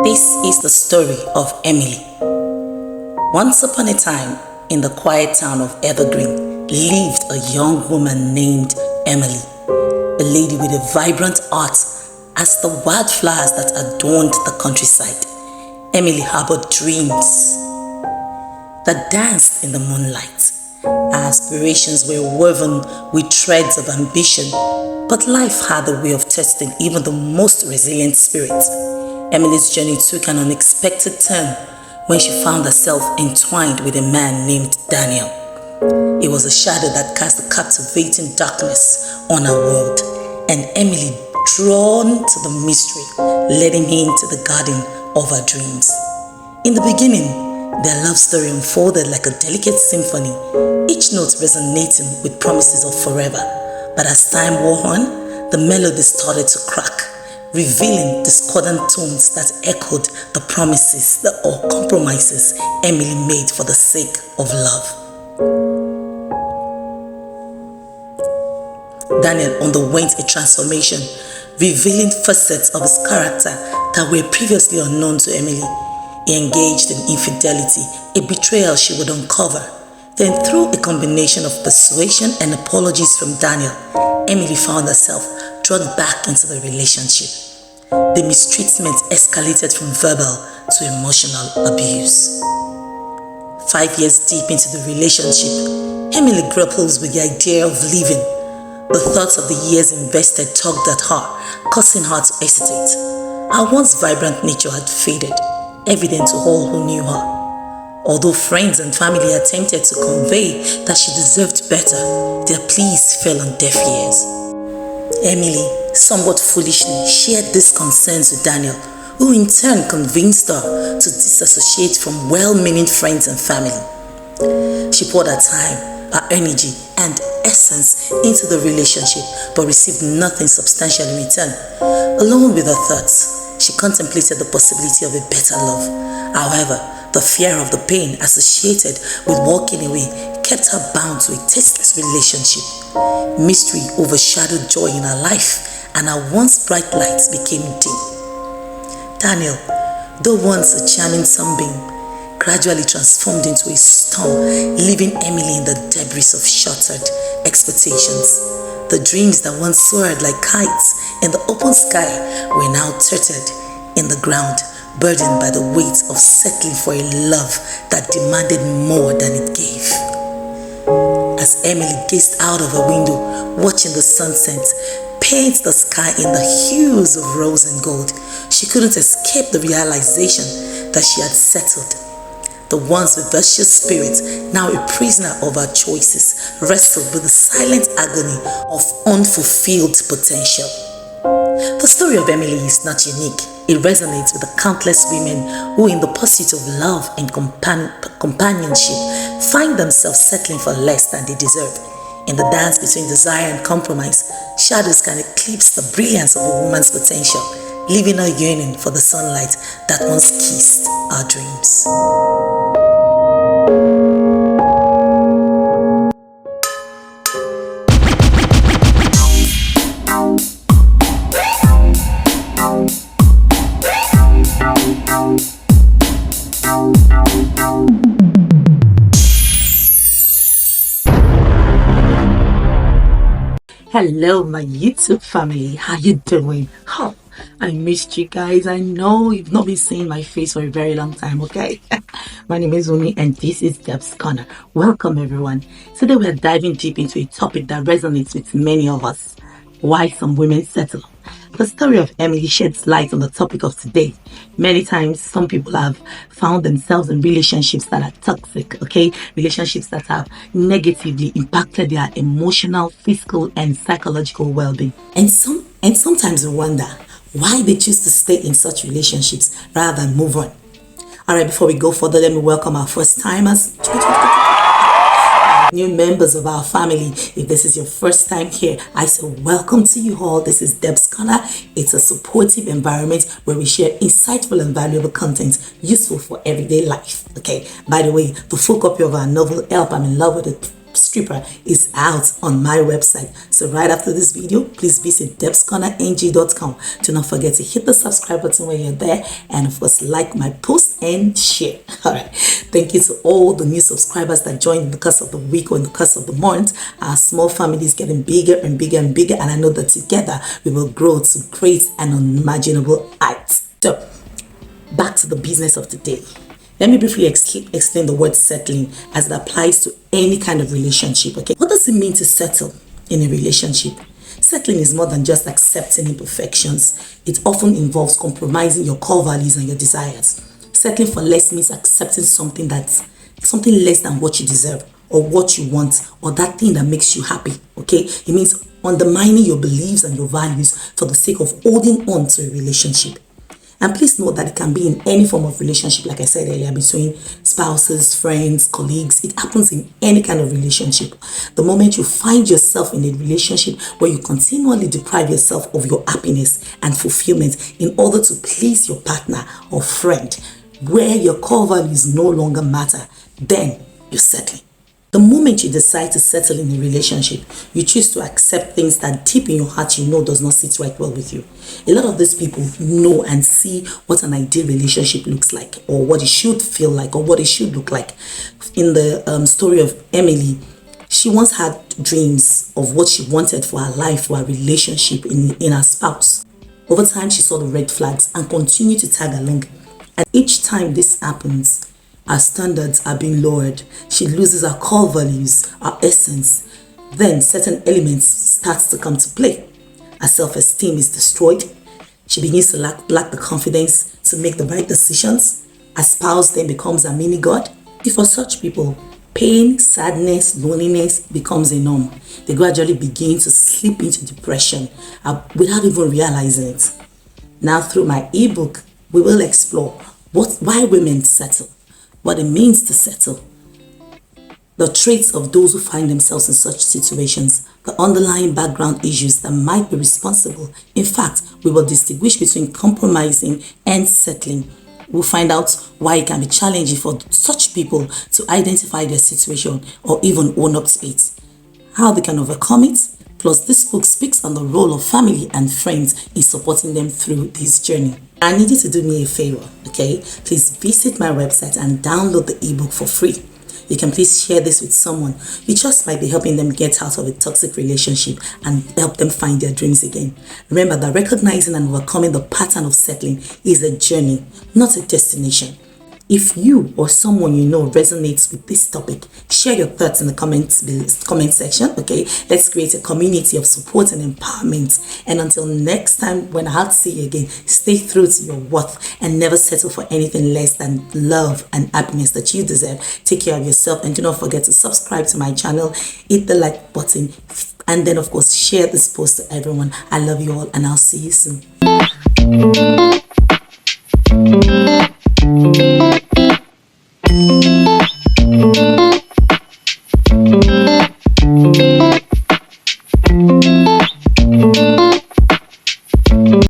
This is the story of Emily. Once upon a time, in the quiet town of Evergreen, lived a young woman named Emily, a lady with a vibrant heart as the wildflowers that adorned the countryside. Emily harbored dreams that danced in the moonlight. Her aspirations were woven with threads of ambition, but life had a way of testing even the most resilient spirit. Emily's journey took an unexpected turn when she found herself entwined with a man named Daniel. It was a shadow that cast a captivating darkness on her world, and Emily, drawn to the mystery, led him into the garden of her dreams. In the beginning, their love story unfolded like a delicate symphony, each note resonating with promises of forever. But as time wore on, the melody started to crack, revealing discordant tones that echoed the promises or compromises Emily made for the sake of love. Daniel underwent a transformation, revealing facets of his character that were previously unknown to Emily. He engaged in infidelity, a betrayal she would uncover. Then, through a combination of persuasion and apologies from Daniel, Emily found herself drawn back into the relationship. The mistreatment escalated from verbal to emotional abuse. 5 years deep into the relationship, Emily grapples with the idea of leaving. The thoughts of the years invested tugged at her, causing her to hesitate. Her once vibrant nature had faded, evident to all who knew her. Although friends and family attempted to convey that she deserved better, their pleas fell on deaf ears. Emily, somewhat foolishly, shared these concerns with Daniel, who in turn convinced her to disassociate from well-meaning friends and family. She poured her time, her energy, and essence into the relationship, but received nothing substantial in return. Alone with her thoughts, she contemplated the possibility of a better love. However, the fear of the pain associated with walking away kept her bound to a tasteless relationship. Mystery overshadowed joy in her life, and her once bright lights became dim. Daniel, though once a charming sunbeam, gradually transformed into a storm, leaving Emily in the debris of shattered expectations. The dreams that once soared like kites in the open sky were now tethered in the ground, burdened by the weight of settling for a love that demanded more than it gave. As Emily gazed out of her window, watching the sunset paint the sky in the hues of rose and gold, she couldn't escape the realization that she had settled. The once vivacious spirit, now a prisoner of her choices, wrestled with the silent agony of unfulfilled potential. The story of Emily is not unique. It resonates with the countless women who, in the pursuit of love and companionship, find themselves settling for less than they deserve. In the dance between desire and compromise, shadows can eclipse the brilliance of a woman's potential, leaving her yearning for the sunlight that once kissed our dreams. Hello, my YouTube family. How you doing? I missed you guys. I know you've not been seeing my face for a very long time, okay? My name is Umi and this is Deb's Corner. Welcome, everyone. Today we are diving deep into a topic that resonates with many of us. Why some women settle. The story of Emily sheds light on the topic of today. Many times, some people have found themselves in relationships that are toxic, okay? Relationships that have negatively impacted their emotional, physical, and psychological well-being. And sometimes we wonder why they choose to stay in such relationships rather than move on. Alright, before we go further, let me welcome our first timers. New members of our family. If this is your first time here, I say welcome to you all. This is Deb's Corner. It's a supportive environment where we share insightful and valuable content useful for everyday life. Okay, by the way, the full copy of our novel Help I'm in Love with It stripper is out on my website. So right after this video, please visit debscornerng.com. Do not forget to hit the subscribe button when you're there, and of course like my post and share. All right, thank you to all the new subscribers that joined in the course of the week or in the course of the month. Our small family is getting bigger and bigger and bigger, and I know that together we will grow to great and unimaginable heights. So back to the business of today. Let me briefly explain the word settling as it applies to any kind of relationship, okay? What does it mean to settle in a relationship? Settling is more than just accepting imperfections. It often involves compromising your core values and your desires. Settling for less means accepting something less than what you deserve, or what you want, or that thing that makes you happy, okay? It means undermining your beliefs and your values for the sake of holding on to a relationship. And please note that it can be in any form of relationship, like I said earlier, between spouses, friends, colleagues. It happens in any kind of relationship. The moment you find yourself in a relationship where you continually deprive yourself of your happiness and fulfillment in order to please your partner or friend, where your core values no longer matter, then you're settling. The moment you decide to settle in a relationship, you choose to accept things that deep in your heart you know does not sit right well with you. A lot of these people know and see what an ideal relationship looks like, or what it should feel like, or what it should look like. In the story of Emily, she once had dreams of what she wanted for her life, for her relationship in her spouse. Over time, she saw the red flags and continued to tag along. And each time this happens, our standards are being lowered. She loses her core values, her essence. Then certain elements start to come to play. Her self-esteem is destroyed. She begins to lack the confidence to make the right decisions. Her spouse then becomes a mini god. For such people, pain, sadness, loneliness becomes a norm. They gradually begin to slip into depression without even realizing it. Now, through my ebook, we will explore why women settle, what it means to settle, the traits of those who find themselves in such situations, the underlying background issues that might be responsible. In fact, we will distinguish between compromising and settling. We'll find out why it can be challenging for such people to identify their situation or even own up to it, how they can overcome it. Plus, this book speaks on the role of family and friends in supporting them through this journey. I need you to do me a favor, okay? Please visit my website and download the ebook for free. You can please share this with someone you just might be helping them get out of a toxic relationship and help them find their dreams again. Remember that recognizing and overcoming the pattern of settling is a journey, not a destination. If you or someone you know resonates with this topic, share your thoughts in the comment section, okay? Let's create a community of support and empowerment. And until next time, when I'll see you again, stay true to your worth and never settle for anything less than love and happiness that you deserve. Take care of yourself, and do not forget to subscribe to my channel, hit the like button, and then of course share this post to everyone. I love you all, and I'll see you soon.